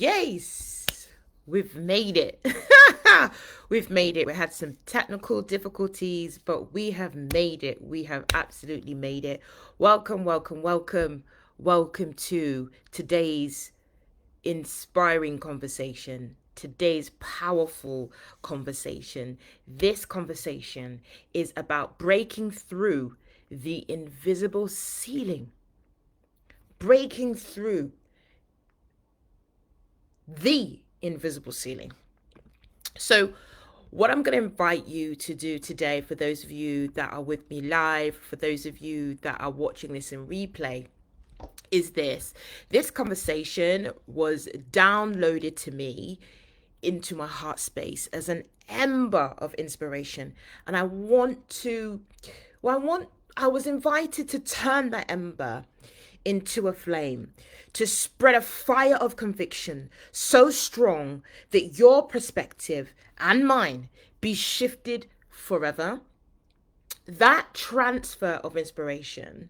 Yes, we've made it. We've made it. We had some technical difficulties, but we have made it. We have absolutely made it. Welcome, welcome, welcome, welcome to today's inspiring conversation, today's powerful conversation. This conversation is about breaking through the invisible ceiling, breaking through the invisible ceiling. So, what I'm going to invite you to do today, for those of you that are with me live, for those of you that are watching this in replay, is this. This conversation was downloaded to me into my heart space as an ember of inspiration. And I was invited to turn that ember into a flame, to spread a fire of conviction so strong that your perspective and mine be shifted forever. That transfer of inspiration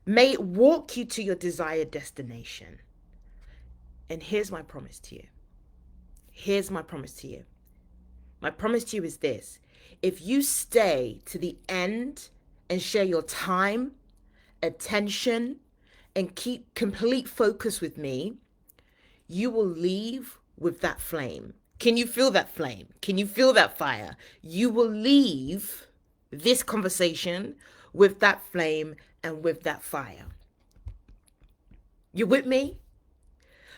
may walk you to your desired destination. And here's my promise to you. Here's my promise to you. My promise to you is this. If you stay to the end and share your time, attention, and keep complete focus with me, you will leave with that flame. Can you feel that flame? Can you feel that fire? You will leave this conversation with that flame and with that fire. You with me?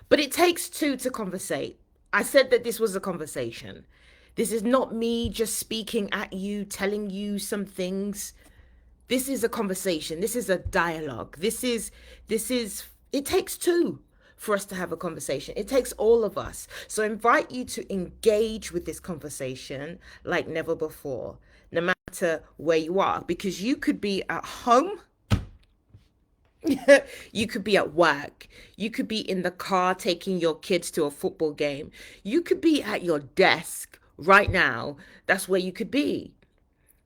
But it takes two to conversate. I said that this was a conversation. This is not me just speaking at you, telling you some things. This is a conversation. This is a dialogue. It takes two for us to have a conversation. It takes all of us. So I invite you to engage with this conversation like never before, no matter where you are, because you could be at home. You could be at work. You could be in the car taking your kids to a football game. You could be at your desk right now. That's where you could be.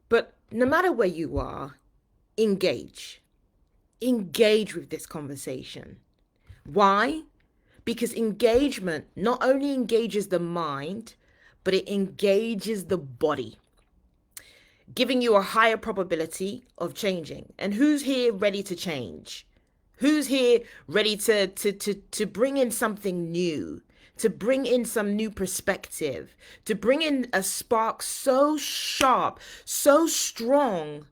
But no matter where you are, engage. Engage with this conversation. Why? Because engagement not only engages the mind, but it engages the body, giving you a higher probability of changing. And who's here ready to change? Who's here ready to bring in something new, to bring in some new perspective, to bring in a spark so sharp, so strong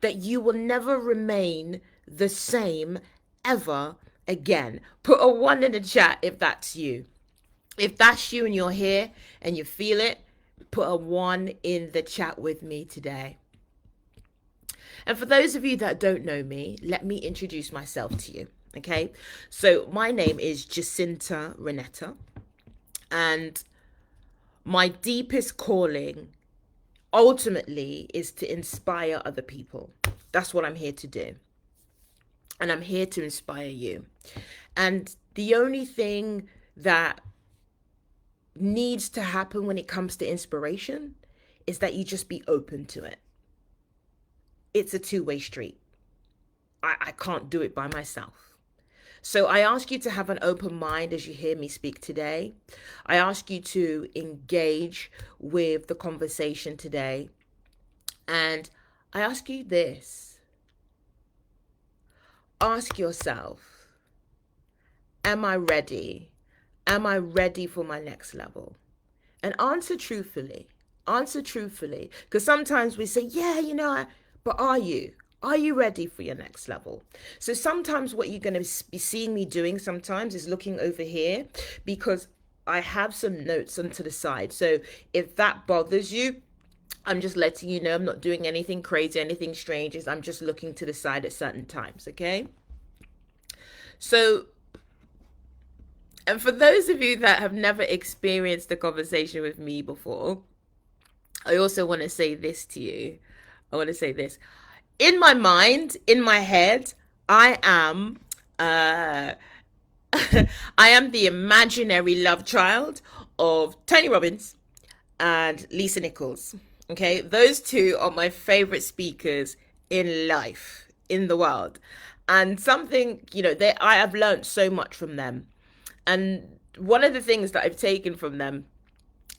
that you will never remain the same ever again? Put a 1 in the chat if that's you. If that's you and you're here and you feel it, put a 1 in the chat with me today. And for those of you that don't know me, let me introduce myself to you, okay? So my name is Jacinta Renetta, and my deepest calling ultimately is to inspire other people. That's what I'm here to do. And I'm here to inspire you. And the only thing that needs to happen when it comes to inspiration is that you just be open to it. It's a two-way street. I can't do it by myself. So I ask you to have an open mind as you hear me speak today. I ask you to engage with the conversation today. And I ask you this. Ask yourself, am I ready? Am I ready for my next level? And answer truthfully. Answer truthfully. Because sometimes we say, yeah, but are you? Are you ready for your next level? So sometimes what you're going to be seeing me doing sometimes is looking over here, because I have some notes onto the side. So if that bothers you, I'm just letting you know I'm not doing anything crazy, anything strange. I'm just looking to the side at certain times, okay? So, and for those of you that have never experienced a conversation with me before, I also want to say this to you. I want to say this. In my mind, in my head, I am I am the imaginary love child of Tony Robbins and Lisa Nichols. Okay, those two are my favorite speakers in life, in the world. And something, I have learned so much from them. And one of the things that I've taken from them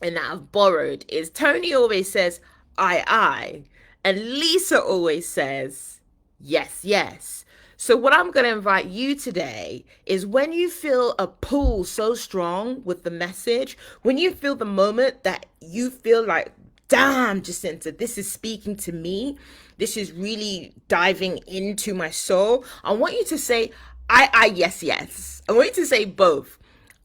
and that I've borrowed is Tony always says, I. And Lisa always says, yes, yes. So, what I'm going to invite you today is when you feel a pull so strong with the message, when you feel the moment that you feel like, damn, Jacinta, this is speaking to me, this is really diving into my soul, I want you to say, I, yes, yes. I want you to say both.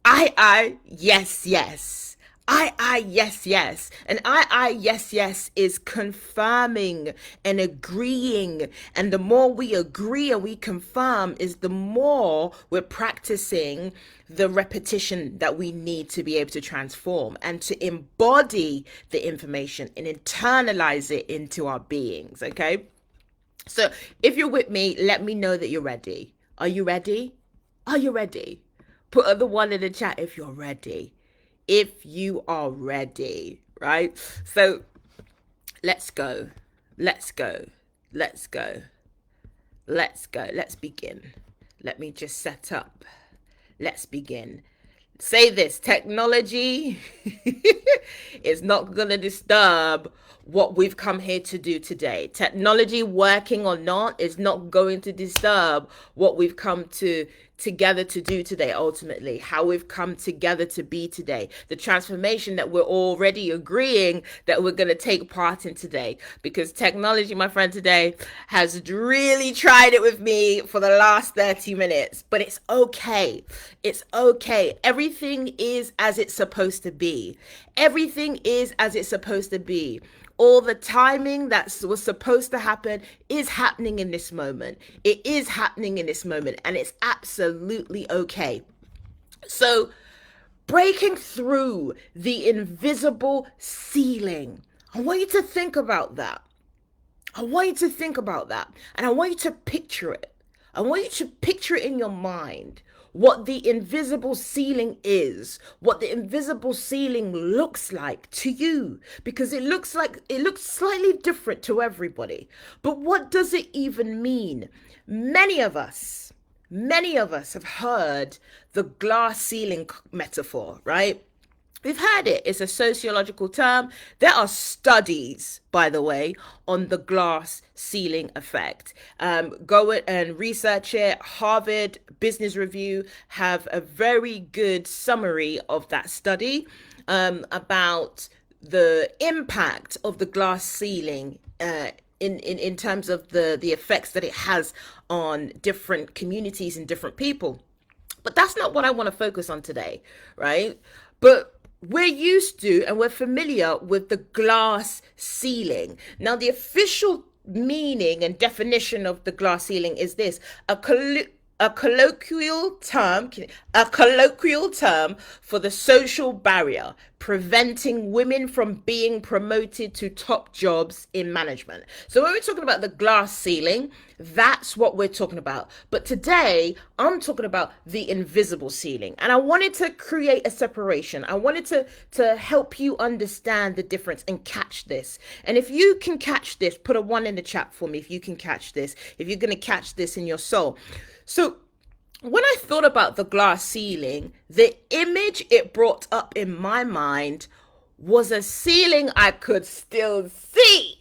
I, yes, yes. Yes, yes. And yes, yes is confirming and agreeing. And the more we agree and we confirm is the more we're practicing the repetition that we need to be able to transform and to embody the information and internalize it into our beings. Okay. So if you're with me, let me know that you're ready. Are you ready? Are you ready? Put the one in the chat if you're ready. If you are ready, right? So let's go. Let's go. Let's go. Let's go. Let's begin. Let me just set up. Let's begin. Say this, technology is not going to disturb what we've come here to do today. Technology, working or not, is not going to disturb what we've come together to do today, ultimately, how we've come together to be today, the transformation that we're already agreeing that we're going to take part in today. Because technology, my friend, today has really tried it with me for the last 30 minutes, but it's okay. It's okay. Everything is as it's supposed to be. Everything is as it's supposed to be. All the timing that was supposed to happen is happening in this moment. It is happening in this moment, and it's absolutely okay. So, breaking through the invisible ceiling. I want you to think about that. I want you to think about that, and I want you to picture it. I want you to picture it in your mind. What the invisible ceiling is, what the invisible ceiling looks like to you, because it looks slightly different to everybody. But what does it even mean? Many of us have heard the glass ceiling metaphor, right? We've heard it. It's a sociological term. There are studies, by the way, on the glass ceiling effect. Go and research it. Harvard Business Review have a very good summary of that study about the impact of the glass ceiling in terms of the effects that it has on different communities and different people. But that's not what I want to focus on today, right? But we're used to and we're familiar with the glass ceiling. Now, the official meaning and definition of the glass ceiling is this: a colloquial term for the social barrier preventing women from being promoted to top jobs in management. So when we're talking about the glass ceiling, that's what we're talking about. But today I'm talking about the invisible ceiling, and I wanted to create a separation. I wanted to help you understand the difference and catch this. And if you can catch this, put a 1 in the chat for me if you can catch this, if you're going to catch this in your soul. So when I thought about the glass ceiling, the image it brought up in my mind was a ceiling I could still see.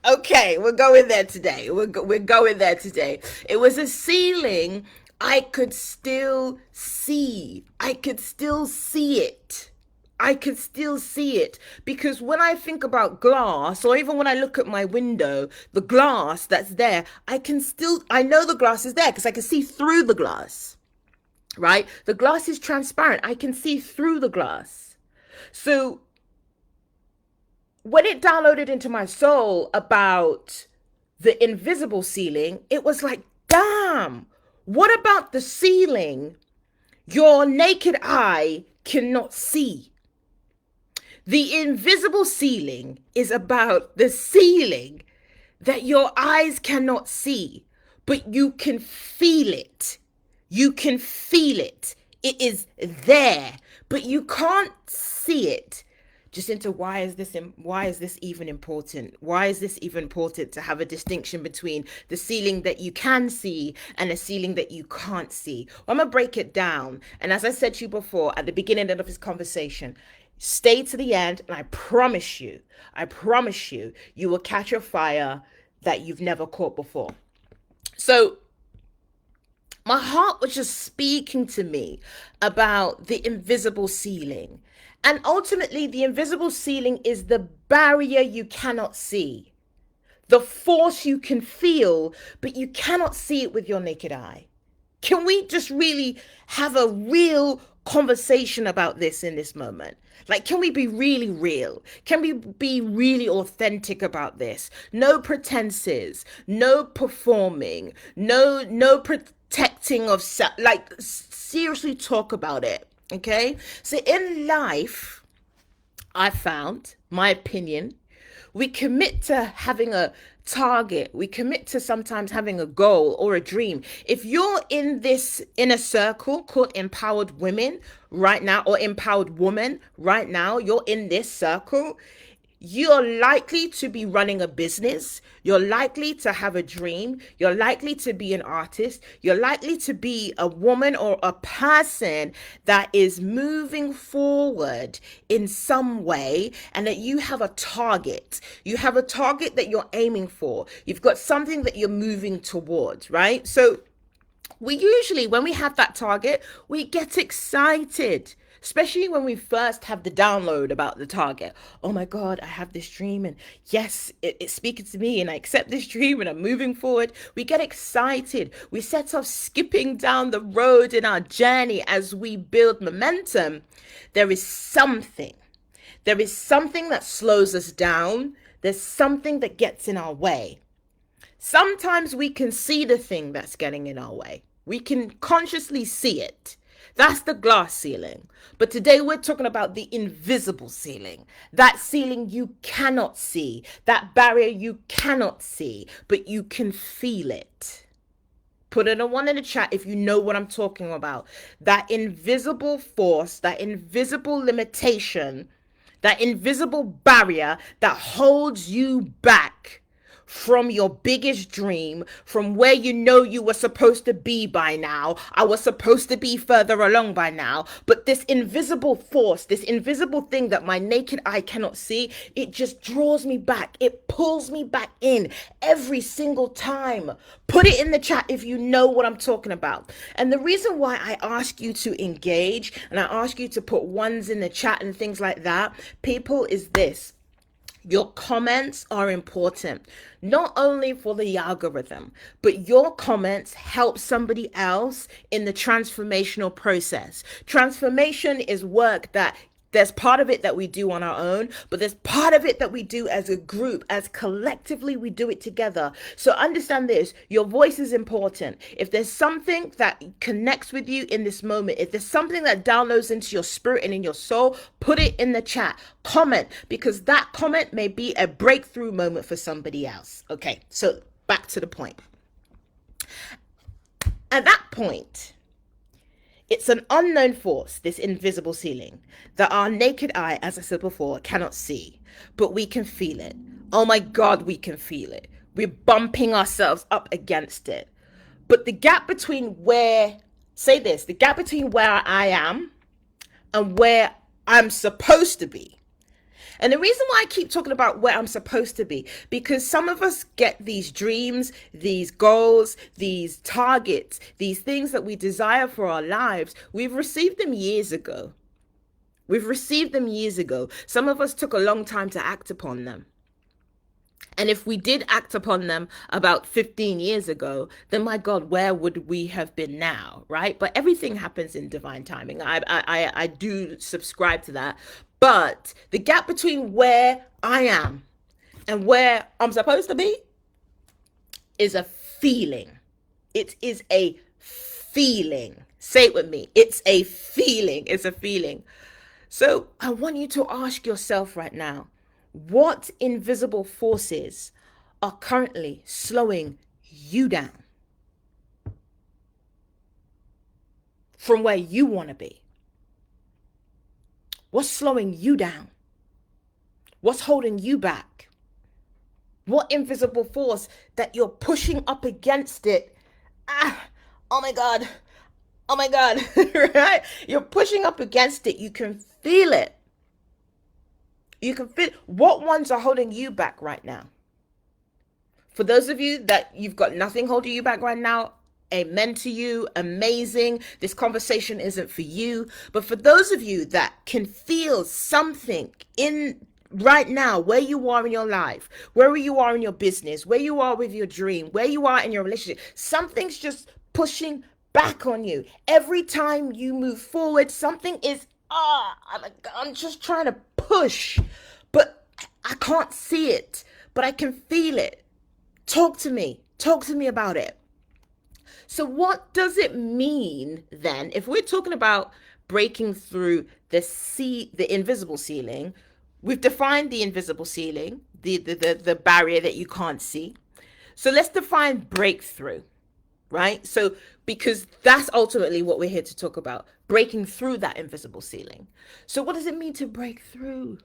Okay, we're going there today. We're going there today. It was a ceiling I could still see. I could still see it. I could still see it, because when I think about glass, or even when I look at my window, the glass that's there, I know the glass is there because I can see through the glass, right? The glass is transparent. I can see through the glass. So when it downloaded into my soul about the invisible ceiling, it was like, damn, what about the ceiling your naked eye cannot see? The invisible ceiling is about the ceiling that your eyes cannot see, but you can feel it. You can feel it. It is there, but you can't see it just into why is this even important? Why is this even important to have a distinction between the ceiling that you can see and a ceiling that you can't see? Well, I'm gonna break it down. And as I said to you before at the beginning of this conversation, stay to the end, and I promise you, you will catch a fire that you've never caught before. So my heart was just speaking to me about the invisible ceiling. And ultimately, the invisible ceiling is the barrier you cannot see, the force you can feel, but you cannot see it with your naked eye. Can we just really have a real conversation about this in this moment? Like, can we be really real? Can we be really authentic about this? No pretenses, no performing, no protecting of like seriously talk about it. Okay? So in life, I found, my opinion, we commit to having a target. We commit to sometimes having a goal or a dream. If you're in this inner circle called empowered women right now, or empowered woman right now, you're in this circle, you're likely to be running a business. You're likely to have a dream. You're likely to be an artist. You're likely to be a woman or a person that is moving forward in some way, and that you have a target. You have a target that you're aiming for. You've got something that you're moving towards, right? So we usually, when we have that target, we get excited, especially when we first have the download about the target. Oh my God, I have this dream, and yes, it's speaking to me, and I accept this dream, and I'm moving forward. We get excited. We set off skipping down the road in our journey as we build momentum. There is something. There is something that slows us down. There's something that gets in our way. Sometimes we can see the thing that's getting in our way. We can consciously see it. That's the glass ceiling. But today we're talking about the invisible ceiling. That ceiling you cannot see. That barrier you cannot see, but you can feel it. Put it a one in the chat if you know what I'm talking about. That invisible force, that invisible limitation, that invisible barrier that holds you back from your biggest dream, from where you know you were supposed to be by now. I was supposed to be further along by now. But this invisible force, this invisible thing that my naked eye cannot see, it just draws me back. It pulls me back in every single time. Put it in the chat if you know what I'm talking about. And the reason why I ask you to engage and I ask you to put ones in the chat and things like that, people, is this. Your comments are important, not only for the algorithm, but your comments help somebody else in the transformational process. Transformation is work that there's part of it that we do on our own, but there's part of it that we do as a group, as collectively we do it together. So understand this, your voice is important. If there's something that connects with you in this moment, if there's something that downloads into your spirit and in your soul, put it in the chat, comment, because that comment may be a breakthrough moment for somebody else. Okay, so back to the point. At that point, it's an unknown force, this invisible ceiling, that our naked eye, as I said before, cannot see, but we can feel it. Oh my God, we can feel it. We're bumping ourselves up against it. But the gap between the gap between where I am and where I'm supposed to be. And the reason why I keep talking about where I'm supposed to be, because some of us get these dreams, these goals, these targets, these things that we desire for our lives. We've received them years ago. Some of us took a long time to act upon them. And if we did act upon them about 15 years ago, then my God, where would we have been now, right? But everything happens in divine timing. I do subscribe to that. But the gap between where I am and where I'm supposed to be is a feeling. It is a feeling. Say it with me. It's a feeling. It's a feeling. So I want you to ask yourself right now, what invisible forces are currently slowing you down from where you want to be? What's slowing you down? What's holding you back? What invisible force that you're pushing up against it? Ah, oh my God. Oh my God. Right? You're pushing up against it. You can feel it. You can feel what ones are holding you back right now. For those of you that you've got nothing holding you back right now, amen to you. Amazing. This conversation isn't for you. But for those of you that can feel something in right now, where you are in your life, where you are in your business, where you are with your dream, where you are in your relationship, something's just pushing back on you. Every time you move forward, something is, I'm just trying to push, but I can't see it, but I can feel it. Talk to me. Talk to me about it. So what does it mean then if we're talking about breaking through the invisible ceiling? We've defined the invisible ceiling, the barrier that you can't see. So let's define breakthrough, right? So because that's ultimately what we're here to talk about, breaking through that invisible ceiling. So what does it mean to break through?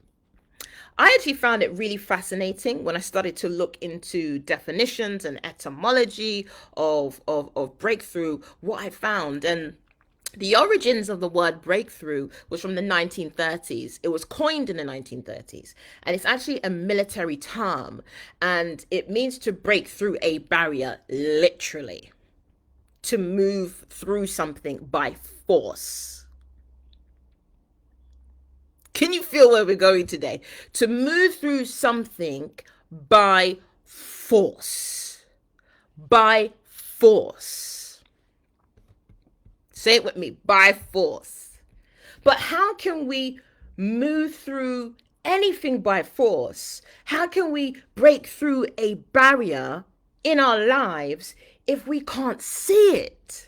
I actually found it really fascinating when I started to look into definitions and etymology of breakthrough, what I found. And the origins of the word breakthrough was from the 1930s. It was coined in the 1930s, and it's actually a military term, and it means to break through a barrier, literally, to move through something by force. Can you feel where we're going today? To move through something by force. By force. Say it with me, by force. But how can we move through anything by force? How can we break through a barrier in our lives if we can't see it?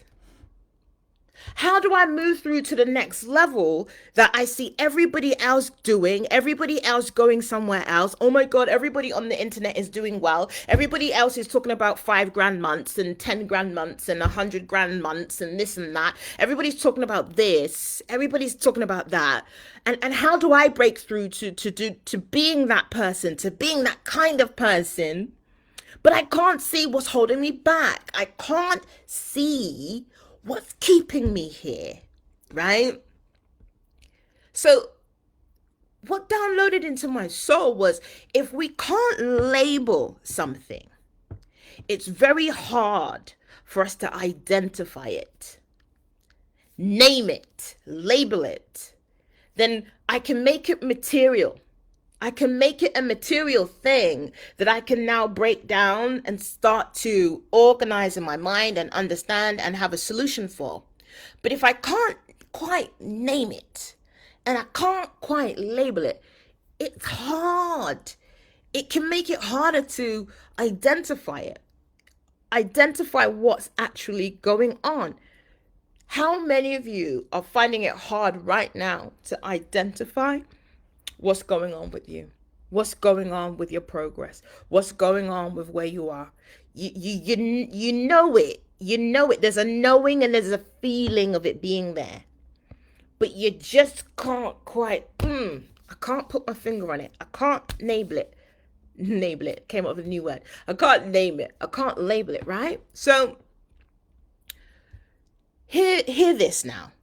How do I move through to the next level that I see everybody else doing, everybody else going somewhere else? Oh my God, everybody on the internet is doing well. Everybody else is talking about 5 grand months and 10 grand months and 100 grand months and this and that. Everybody's talking about this. Everybody's talking about that. And how do I break through to being that person, to being that kind of person? But I can't see what's holding me back. I can't see what's keeping me here, right? So what downloaded into my soul was, if we can't label something, it's very hard for us to identify it, name it, label it. Then I can make it material. I can make it a material thing that I can now break down and start to organize in my mind and understand and have a solution for. But if I can't quite name it and I can't quite label it, it's hard. It can make it harder to identify it, identify what's actually going on. How many of you are finding it hard right now to identify what's going on with you? What's going on with your progress? What's going on with where you are? You know it. You know it. There's a knowing and there's a feeling of it being there. But you just can't quite, I can't put my finger on it. I can't label it. Label it. Came up with a new word. I can't name it. I can't label it, right? So, hear this now.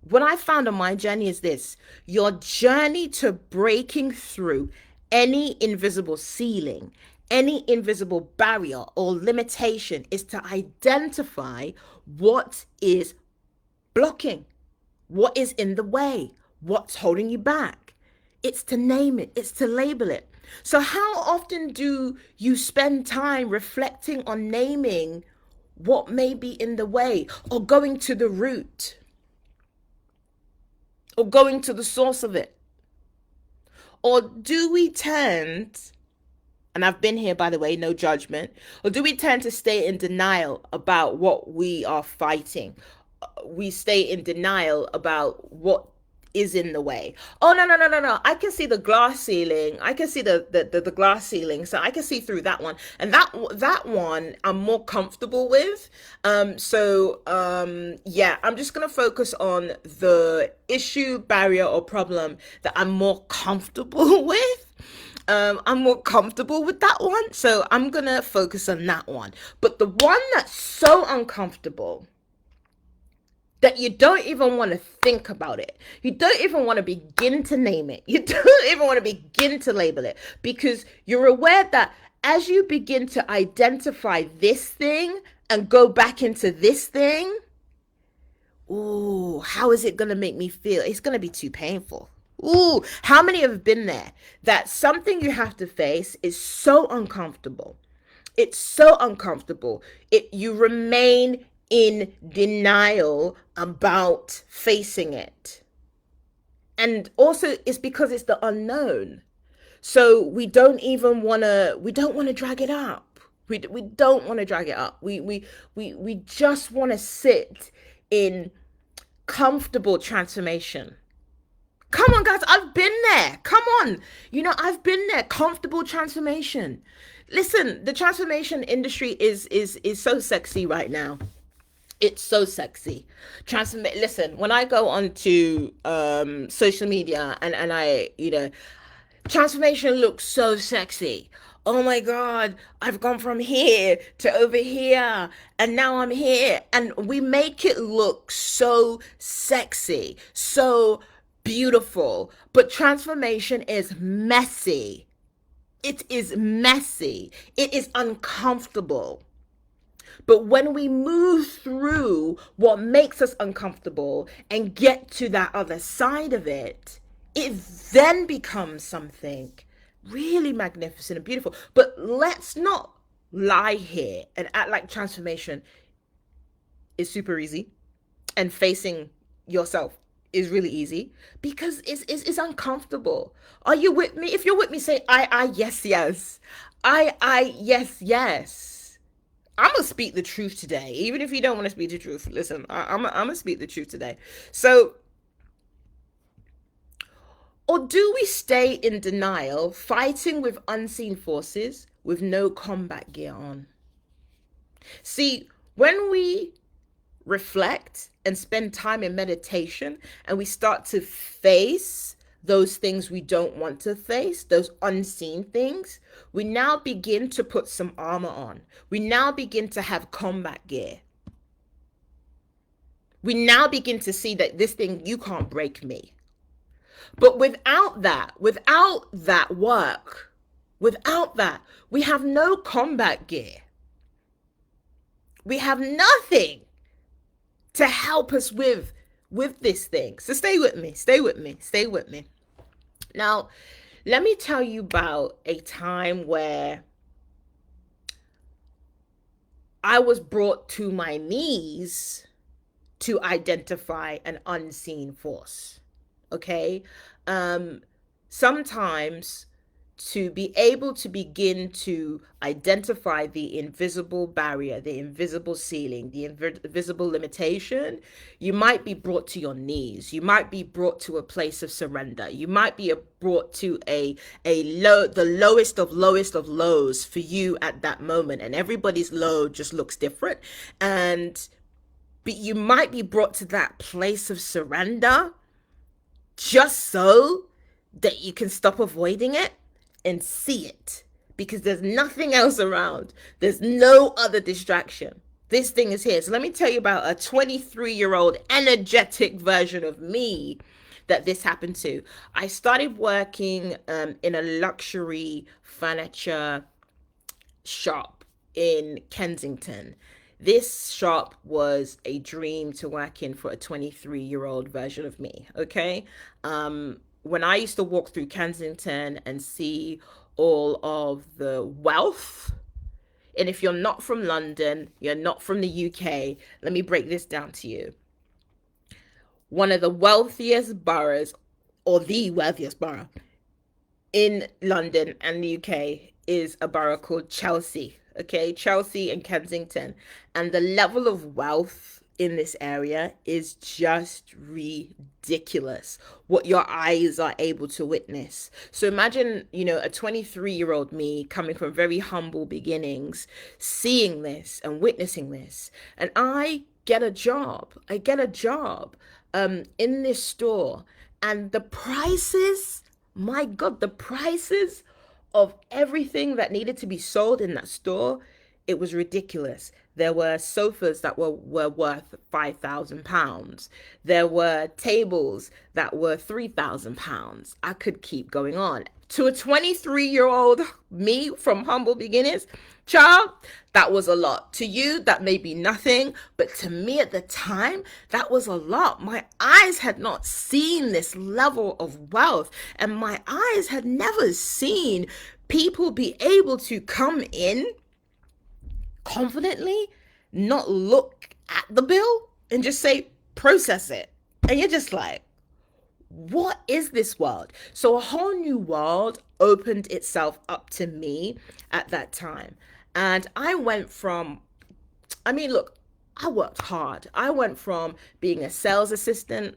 What I found on my journey is this: your journey to breaking through any invisible ceiling, any invisible barrier or limitation is to identify what is blocking, what is in the way, what's holding you back. It's to name it, it's to label it. So how often do you spend time reflecting on naming what may be in the way, or going to the root, or going to the source of it? Or do we tend, and I've been here, by the way, no judgment, or do we tend to stay in denial about what we are fighting? We stay in denial about what is in the way. Oh, no. I can see the glass ceiling. I can see the glass ceiling. So I can see through that one. And that one I'm more comfortable with. Yeah, I'm just going to focus on the issue, barrier, or problem that I'm more comfortable with. I'm more comfortable with that one, so I'm gonna focus on that one. But the one that's so uncomfortable that you don't even want to think about it. You don't even want to begin to name it. You don't even want to begin to label it because you're aware that as you begin to identify this thing and go back into this thing, ooh, how is it going to make me feel? It's going to be too painful. Ooh, how many have been there that something you have to face is so uncomfortable? It's so uncomfortable. You remain in denial about facing it. And also it's because it's the unknown. So we don't want to drag it up. We don't want to drag it up. We just want to sit in comfortable transformation. Come on, guys, I've been there. Come on. I've been there. Comfortable transformation. Listen, the transformation industry is so sexy right now. It's so sexy. Listen, when I go onto social media and transformation looks so sexy. Oh my God, I've gone from here to over here, and now I'm here. And we make it look so sexy, so beautiful. But transformation is messy. It is messy. It is uncomfortable. But when we move through what makes us uncomfortable and get to that other side of it, it then becomes something really magnificent and beautiful. But let's not lie here and act like transformation is super easy and facing yourself is really easy because it's uncomfortable. Are you with me? If you're with me, say yes, yes. Yes, yes. I'm gonna speak the truth today, even if you don't want to speak the truth. Listen, I'm gonna speak the truth today. So, or do we stay in denial, fighting with unseen forces with no combat gear on? See, when we reflect and spend time in meditation and we start to face those things we don't want to face, those unseen things, we now begin to put some armor on. We now begin to have combat gear. We now begin to see that this thing, you can't break me. But without that work, without that, we have no combat gear. We have nothing to help us with this thing. So stay with me, stay with me, stay with me. Now, let me tell you about a time where I was brought to my knees to identify an unseen force. Okay? Sometimes to be able to begin to identify the invisible barrier, the invisible ceiling, the invisible limitation, you might be brought to your knees. You might be brought to a place of surrender. You might be brought to the lowest of lows for you at that moment. And everybody's low just looks different. But you might be brought to that place of surrender just so that you can stop avoiding it and see it, because there's nothing else around. There's no other distraction. This thing is here. So let me tell you about a 23-year-old energetic version of me that this happened to. I started working in a luxury furniture shop in Kensington. This shop was a dream to work in for a 23-year-old version of me, okay? When I used to walk through Kensington and see all of the wealth, and if you're not from London, you're not from the UK, let me break this down to you. One of the wealthiest boroughs, or the wealthiest borough in London and the UK, is a borough called Chelsea. Okay, Chelsea and Kensington. And the level of wealth in this area is just ridiculous, what your eyes are able to witness. So imagine, a 23-year-old me coming from very humble beginnings, seeing this and witnessing this. And I get a job in this store. And the prices, my God, the prices of everything that needed to be sold in that store, it was ridiculous. There were sofas that were worth £5,000. There were tables that were £3,000. I could keep going on. To a 23-year-old me from humble beginnings, child, that was a lot. To you, that may be nothing, but to me at the time, that was a lot. My eyes had not seen this level of wealth, and my eyes had never seen people be able to come in confidently, not look at the bill and just say, process it. And you're just like, what is this world? So a whole new world opened itself up to me at that time. And I went from, I mean, look, I worked hard. I went from being a sales assistant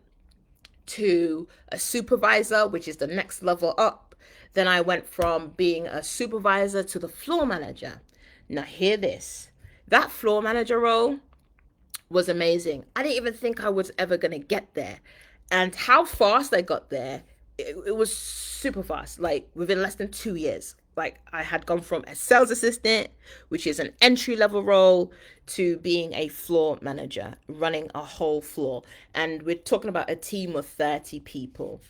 to a supervisor, which is the next level up. Then I went from being a supervisor to the floor manager. Now, hear this. That floor manager role was amazing. I didn't even think I was ever going to get there. And how fast I got there, it was super fast, like within less than 2 years. Like I had gone from a sales assistant, which is an entry level role, to being a floor manager, running a whole floor. And we're talking about a team of 30 people.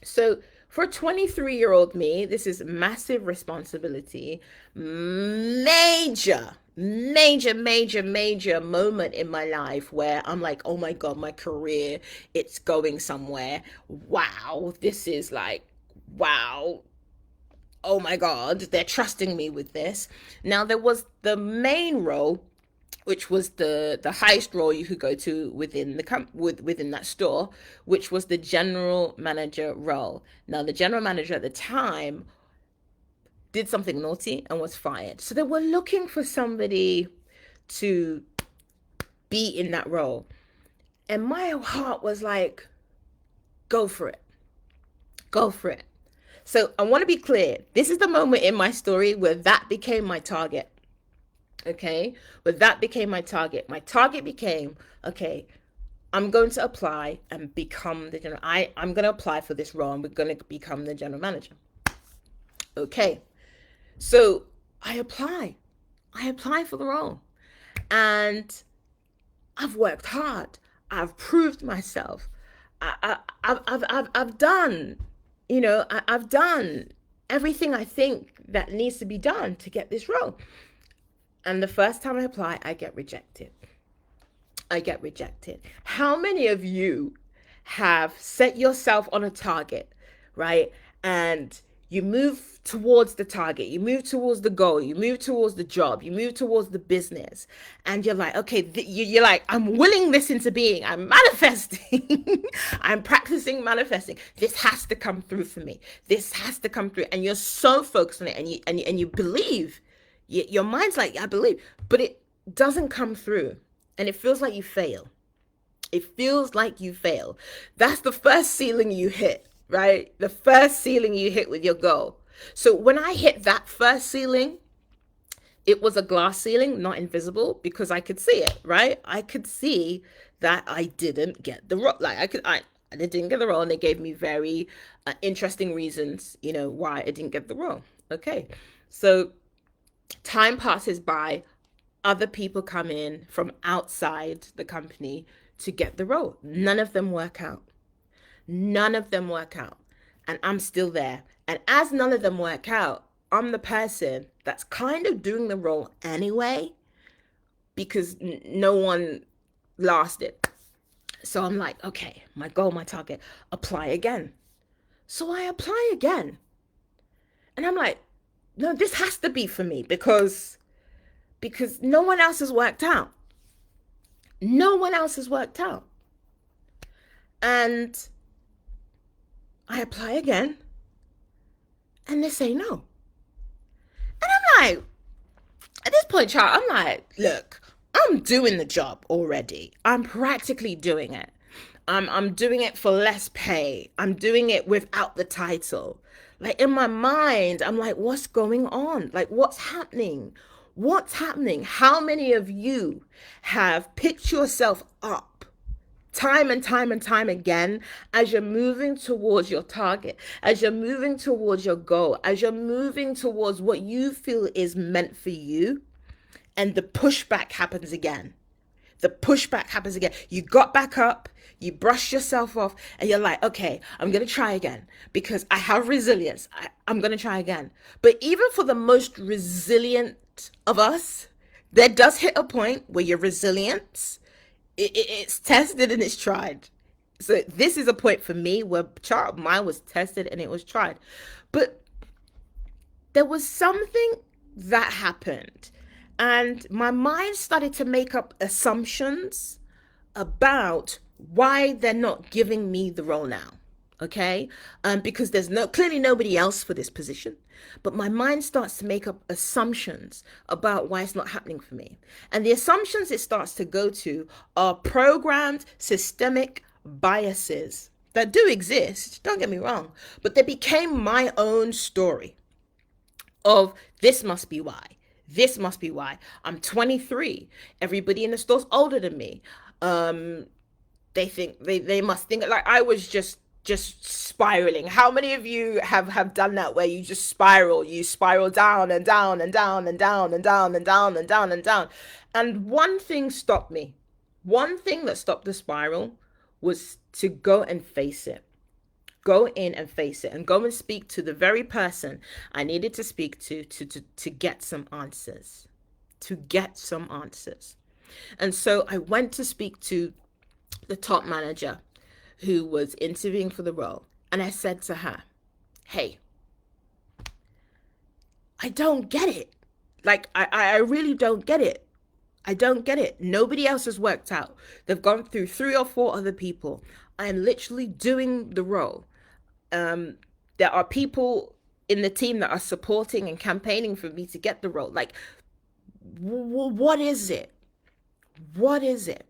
So for 23-year-old me, this is massive responsibility, major moment in my life where I'm like, oh my God, my career, it's going somewhere. Wow, this is like, wow. Oh my God, they're trusting me with this. Now there was the main role, which was the highest role you could go to within within that store, which was the general manager role. Now the general manager at the time did something naughty and was fired. So they were looking for somebody to be in that role. And my heart was like, go for it. Go for it. So I want to be clear. This is the moment in my story where that became my target. Okay? But that became my target. My target became, okay, I'm going to apply and become the general. I'm going to apply for this role and we're going to become the general manager. Okay. So I apply for the role, and I've worked hard. I've proved myself. I've done, I've done everything I think that needs to be done to get this role. And the first time I apply, I get rejected. How many of you have set yourself on a target, right? And you move towards the target, you move towards the goal, you move towards the job, you move towards the business, and you're like, okay, you're like, I'm willing this into being, I'm manifesting, I'm practicing manifesting. This has to come through for me. This has to come through, and you're so focused on it, and you believe. Your mind's like, I believe, but it doesn't come through, and it feels like you fail. It feels like you fail. That's the first ceiling you hit. Right? The first ceiling you hit with your goal. So when I hit that first ceiling, it was a glass ceiling, not invisible, because I could see it, right? I could see that I didn't get the role. Like I didn't get the role, and they gave me very interesting reasons, why I didn't get the role. Okay. So time passes by, other people come in from outside the company to get the role. None of them work out. And I'm still there. And as none of them work out, I'm the person that's kind of doing the role anyway, because no one lasted. So I'm like, okay, my goal, my target, apply again. So I apply again. And I'm like, no, this has to be for me because no one else has worked out. And I apply again, and they say no. And I'm like, at this point, child, I'm like, look, I'm doing the job already. I'm practically doing it. I'm doing it for less pay. I'm doing it without the title. Like in my mind, I'm like, what's going on? Like, what's happening? How many of you have picked yourself up time and time and time again, as you're moving towards your target, as you're moving towards your goal, as you're moving towards what you feel is meant for you, and the pushback happens again. The pushback happens again. You got back up, you brush yourself off, and you're like, okay, I'm going to try again because I have resilience. I'm going to try again. But even for the most resilient of us, there does hit a point where your resilience, it's tested and it's tried. So this is a point for me where mine was tested and it was tried. But there was something that happened, and my mind started to make up assumptions about why they're not giving me the role now. Okay, because there's clearly nobody else for this position, but my mind starts to make up assumptions about why it's not happening for me. And the assumptions it starts to go to are programmed systemic biases that do exist, don't get me wrong, but they became my own story of this must be why. This must be why. I'm 23. Everybody in the store's older than me. They think they must think like I was just spiraling. How many of you have done that where you just you spiral down and down and down and down and down and down and down and down. And one thing stopped me. One thing that stopped the spiral was to go and face it. Go in and face it, and go and speak to the very person I needed to speak to get some answers. To get some answers. And so I went to speak to the top manager who was interviewing for the role. And I said to her, hey, I don't get it. Like, I really don't get it. I don't get it. Nobody else has worked out. They've gone through 3 or 4 other people. I am literally doing the role. There are people in the team that are supporting and campaigning for me to get the role. Like, what is it? What is it?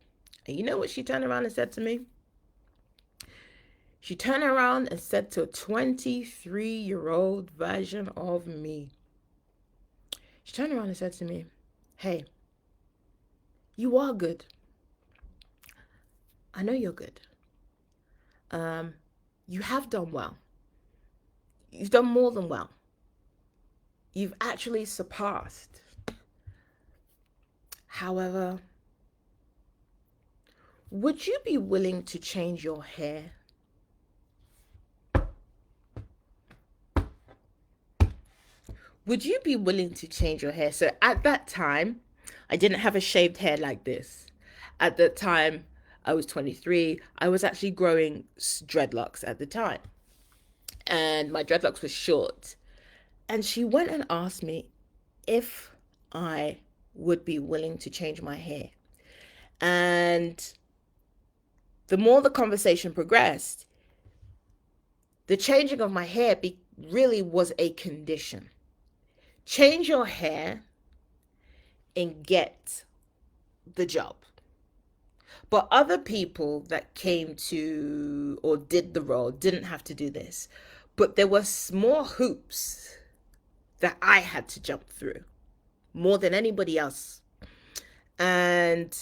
And you know what she turned around and said to me? She turned around and said to a 23-year-old version of me, she turned around and said to me, hey, you are good. I know you're good. You have done well. You've done more than well. You've actually surpassed. However, would you be willing to change your hair? Would you be willing to change your hair? So at that time, I didn't have a shaved hair like this. At that time, I was 23. I was actually growing dreadlocks at the time. And my dreadlocks were short. And she went and asked me if I would be willing to change my hair. And the more the conversation progressed, the changing of my hair really was a condition. Change your hair and get the job. But other people that came to or did the role didn't have to do this. But there were more hoops that I had to jump through, more than anybody else. And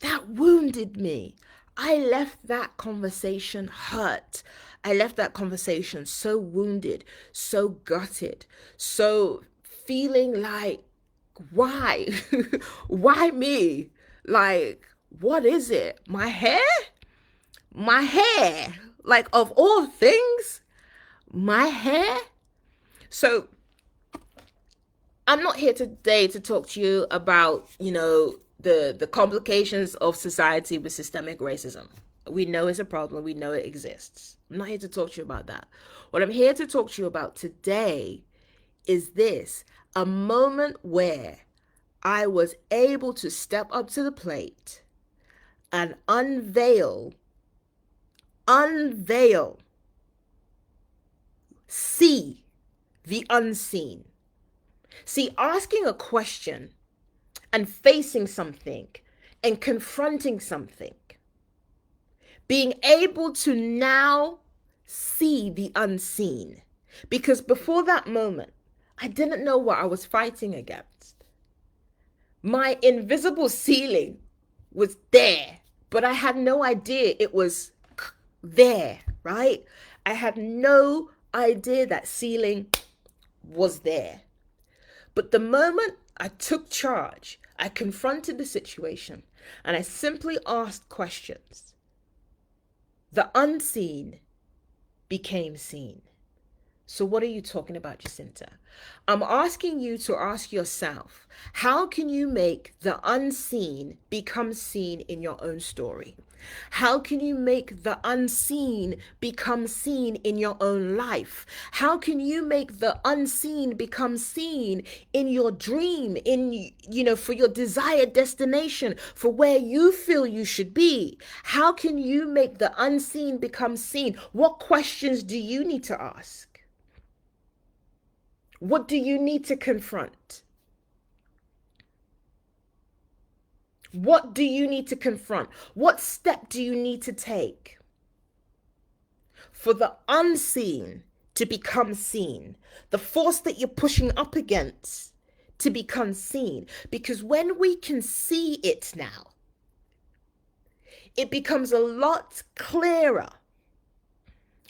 that wounded me. I left that conversation hurt. I left that conversation so wounded, so gutted, so feeling like, why? Why me? Like, what is it? My hair? My hair. Like, of all things, my hair? So, I'm not here today to talk to you about, the complications of society with systemic racism. We know it's a problem. We know it exists. I'm not here to talk to you about that. What I'm here to talk to you about today is this: a moment where I was able to step up to the plate and unveil, see the unseen. See, asking a question and facing something and confronting something, being able to now see the unseen. Because before that moment, I didn't know what I was fighting against. My invisible ceiling was there, but I had no idea it was there, right? I had no idea that ceiling was there. But the moment I took charge, I confronted the situation and I simply asked questions. The unseen became seen. So what are you talking about, Jacinta? I'm asking you to ask yourself, how can you make the unseen become seen in your own story? How can you make the unseen become seen in your own life? How can you make the unseen become seen in your dream, for your desired destination, for where you feel you should be? How can you make the unseen become seen? What questions do you need to ask? What do you need to confront? What do you need to confront? What step do you need to take for the unseen to become seen? The force that you're pushing up against to become seen. Because when we can see it now, it becomes a lot clearer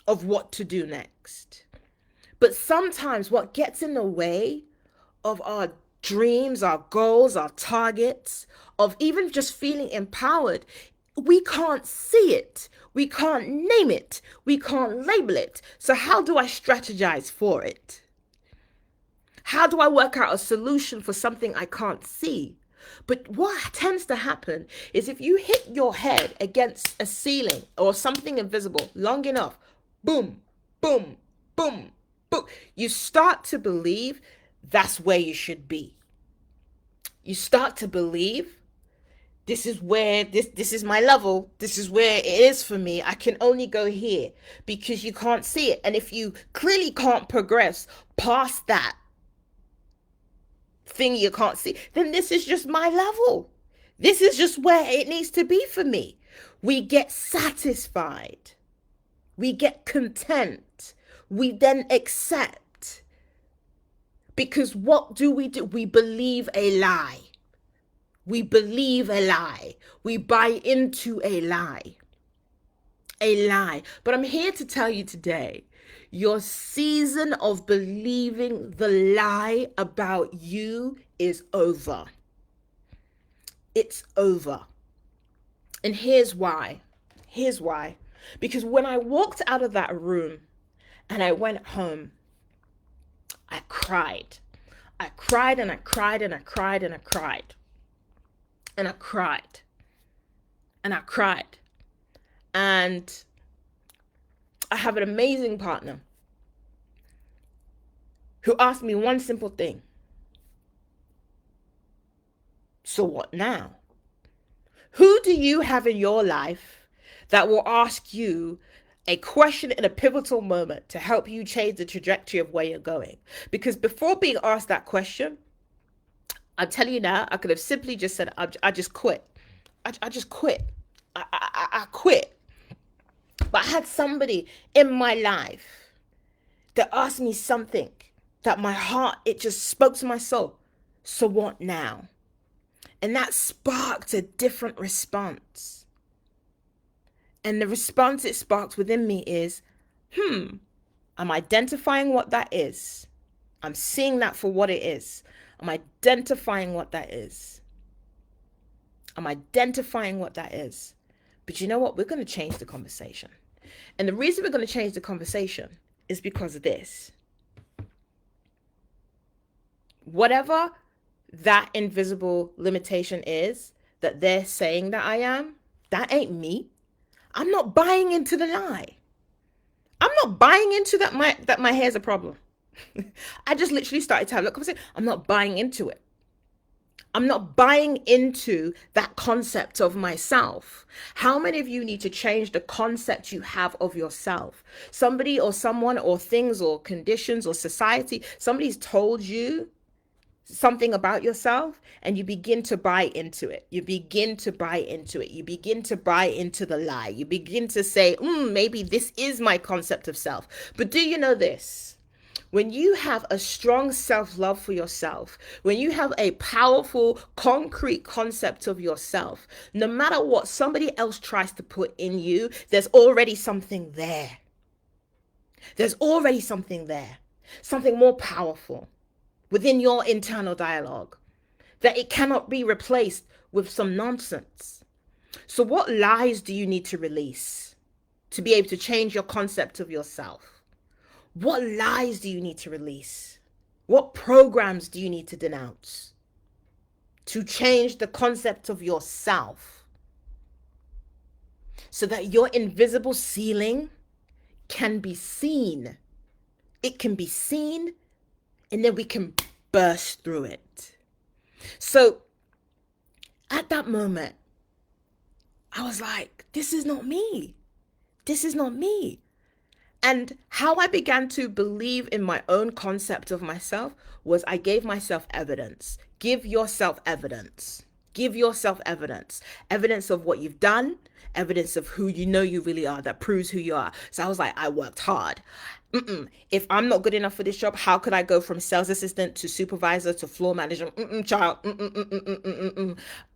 of what to do next. But sometimes what gets in the way of our dreams, our goals, our targets, of even just feeling empowered, we can't see it. We can't name it. We can't label it. So how do I strategize for it? How do I work out a solution for something I can't see? But what tends to happen is if you hit your head against a ceiling or something invisible long enough, boom, boom, boom, you start to believe that's where you should be. You start to believe this is where this is my level. This is where it is for me. I can only go here because you can't see it. And if you clearly can't progress past that thing you can't see, then this is just my level. This is just where it needs to be for me. We get satisfied. We get content. We then accept. Because what do? We believe a lie. We believe a lie. We buy into a lie. A lie. But I'm here to tell you today, your season of believing the lie about you is over. It's over. And here's why. Here's why. Because when I walked out of that room and I went home, I cried. I cried and I cried and I cried and I cried. And I cried. And I cried. And I have an amazing partner who asked me one simple thing. So what now? Who do you have in your life that will ask you a question in a pivotal moment to help you change the trajectory of where you're going? Because before being asked that question, I'm telling you now, I could have simply just said, I just quit. I just quit. I quit. But I had somebody in my life that asked me something that my heart, it just spoke to my soul. So what now? And that sparked a different response. And the response it sparks within me is, I'm identifying what that is. I'm seeing that for what it is. I'm identifying what that is. I'm identifying what that is. But you know what? We're going to change the conversation. And the reason we're going to change the conversation is because of this. Whatever that invisible limitation is that they're saying that I am, that ain't me. I'm not buying into the lie. I'm not buying into that my hair's a problem. I just literally started to have a look. I'm not buying into it. I'm not buying into that concept of myself. How many of you need to change the concept you have of yourself? Somebody or someone or things or conditions or society, somebody's told you something about yourself and you begin to buy into it. You begin to buy into it. You begin to buy into the lie. You begin to say, maybe this is my concept of self. But do you know this? When you have a strong self-love for yourself, when you have a powerful, concrete concept of yourself, no matter what somebody else tries to put in you, there's already something there. There's already something there, something more powerful within your internal dialogue that it cannot be replaced with some nonsense. So, what lies do you need to release to be able to change your concept of yourself? What lies do you need to release? What programs do you need to denounce to change the concept of yourself so that your invisible ceiling can be seen? It can be seen, and then we can burst through it. So at that moment, I was like, this is not me. This is not me. And how I began to believe in my own concept of myself was I gave myself evidence. Give yourself evidence. Give yourself evidence. Evidence of what you've done, evidence of who you know you really are that proves who you are. So I was like, I worked hard. If I'm not good enough for this job, how could I go from sales assistant to supervisor to floor manager? Child.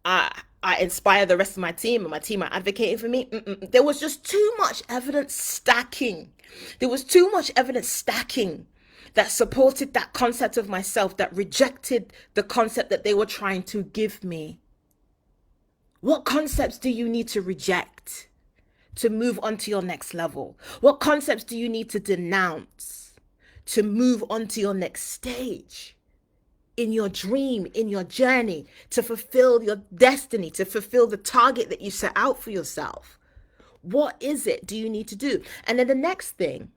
I inspire the rest of my team, and my team are advocating for me. There was just too much evidence stacking. There was too much evidence stacking that supported that concept of myself, that rejected the concept that they were trying to give me. What concepts do you need to reject to move on to your next level? What concepts do you need to denounce to move on to your next stage in your dream, in your journey, to fulfill your destiny, to fulfill the target that you set out for yourself? What is it do you need to do? And then the next thing,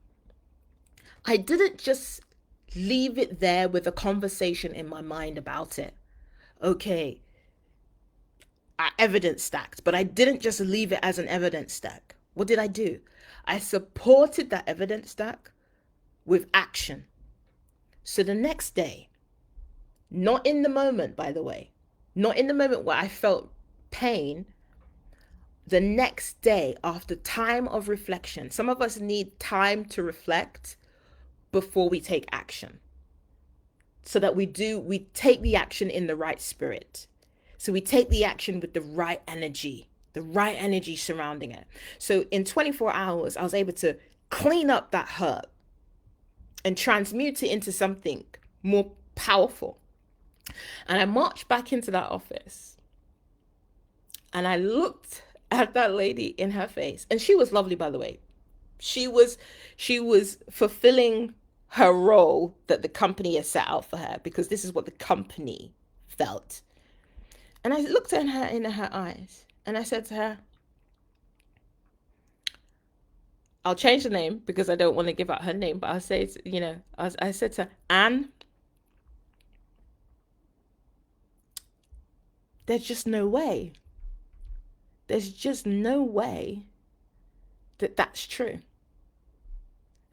I didn't just leave it there with a conversation in my mind about it. Okay, I evidence stacked, but I didn't just leave it as an evidence stack. What did I do? I supported that evidence stack with action. So the next day, not in the moment, by the way, not in the moment where I felt pain, the next day, after time of reflection, some of us need time to reflect before we take action, so that we take the action in the right spirit. So we take the action with the right energy surrounding it. So in 24 hours, I was able to clean up that hurt and transmute it into something more powerful. And I marched back into that office, and I looked at that lady in her face, and she was lovely, by the way. She was fulfilling her role that the company has set out for her, because this is what the company felt. And I looked at her in her eyes, and I said to her, I'll change the name because I don't want to give out her name, but I'll say, I said to her, Anne, there's just no way. There's just no way that that's true.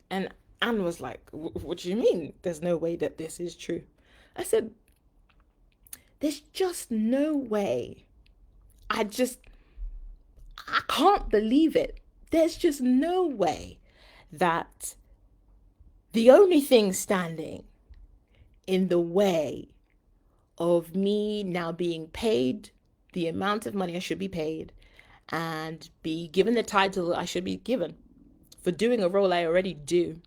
And Anne was like, what do you mean there's no way that this is true? I said, there's just no way. I can't believe it. There's just no way that the only thing standing in the way of me now being paid the amount of money I should be paid and be given the title I should be given for doing a role I already do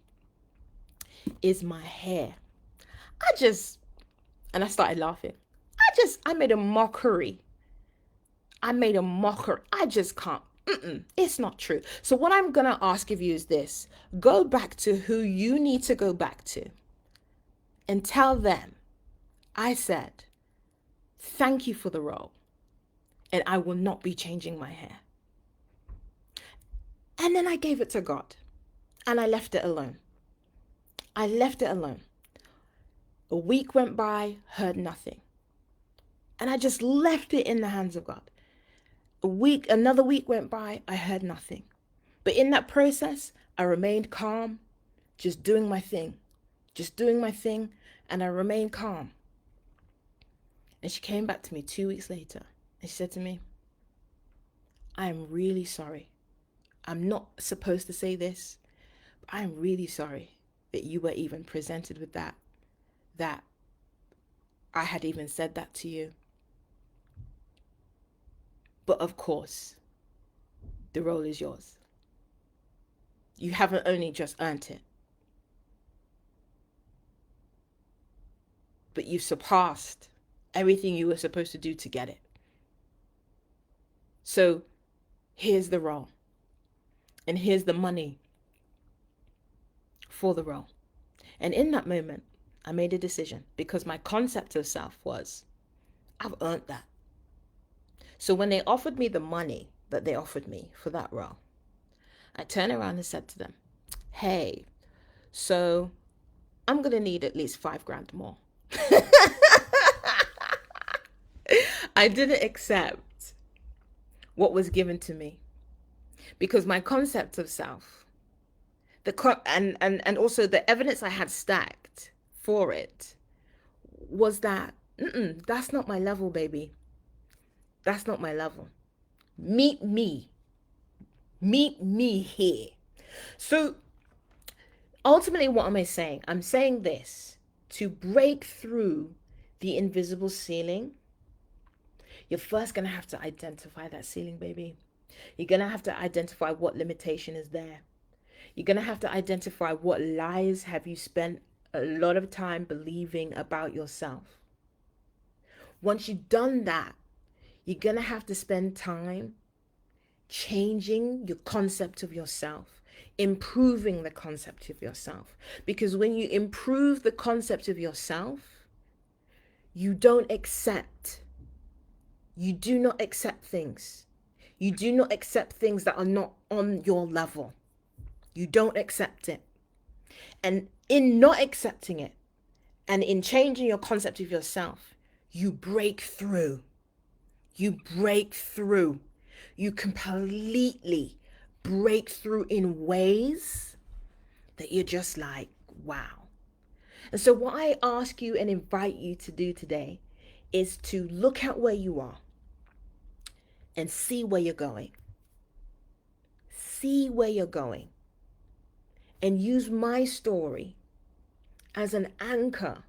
is my hair. And I started laughing. I made a mockery. I just can't. It's not true. So what I'm going to ask of you is this. Go back to who you need to go back to and tell them, I said, thank you for the role, and I will not be changing my hair. And then I gave it to God, and I left it alone. A week went by, heard nothing. And I just left it in the hands of God. Another week went by, I heard nothing. But in that process, I remained calm, just doing my thing, and I remained calm. And she came back to me 2 weeks later, and she said to me, I am really sorry. I'm not supposed to say this, but I am really sorry. that you were even presented with that I had even said that to you. But of course, the role is yours. You haven't only just earned it, but you've surpassed everything you were supposed to do to get it. So here's the role, and here's the money for the role. And in that moment, I made a decision because my concept of self was, I've earned that. So when they offered me the money that they offered me for that role, I turned around and said to them, hey, so I'm going to need at least $5,000 more. I didn't accept what was given to me because my concept of self, and also the evidence I had stacked for it was that that's not my level, baby. That's not my level. Meet me here. So ultimately, what am I saying? I'm saying this: to break through the invisible ceiling, you're first going to have to identify that ceiling, baby. You're going to have to identify what limitation is there. You're going to have to identify what lies have you spent a lot of time believing about yourself. Once you've done that, you're going to have to spend time changing your concept of yourself, improving the concept of yourself. Because when you improve the concept of yourself, you do not accept things. You do not accept things that are not on your level. You don't accept it. And in not accepting it, and in changing your concept of yourself, you break through. You break through. You completely break through in ways that you're just like, wow. And so what I ask you and invite you to do today is to look at where you are and see where you're going. See where you're going. And use my story as an anchor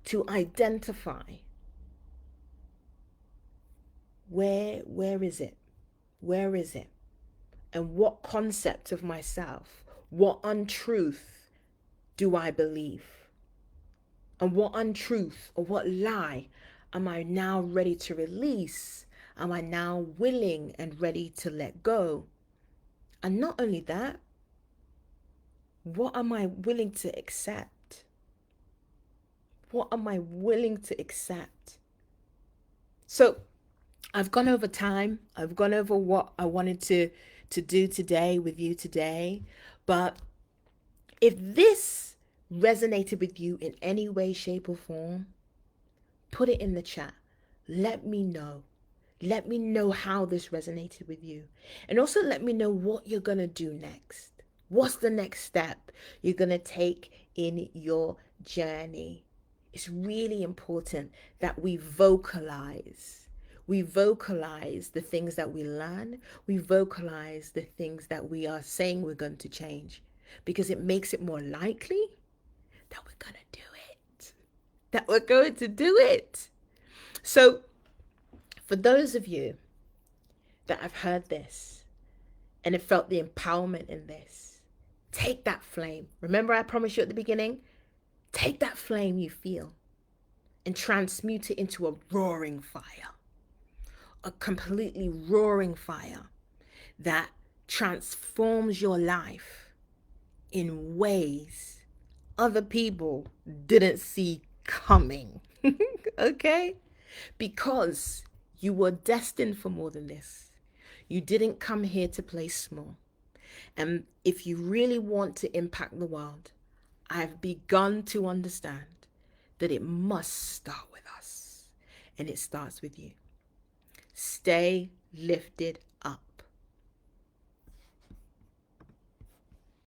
to identify where is it? Where is it? And what concept of myself, what untruth do I believe? And what untruth or what lie am I now ready to release? Am I now willing and ready to let go? And not only that, what am I willing to accept? What am I willing to accept? So I've gone over time. I've gone over what I wanted to do today with you today. But if this resonated with you in any way, shape, or form, put it in the chat. Let me know. Let me know how this resonated with you. And also let me know what you're going to do next. What's the next step you're going to take in your journey? It's really important that we vocalize. We vocalize the things that we learn. We vocalize the things that we are saying we're going to change, because it makes it more likely that we're going to do it. That we're going to do it. So for those of you that have heard this and have felt the empowerment in this, take that flame. Remember, I promised you at the beginning, take that flame you feel and transmute it into a roaring fire, a completely roaring fire that transforms your life in ways other people didn't see coming. Okay? Because you were destined for more than this. You didn't come here to play small. And if you really want to impact the world, I've begun to understand that it must start with us. And it starts with you. Stay lifted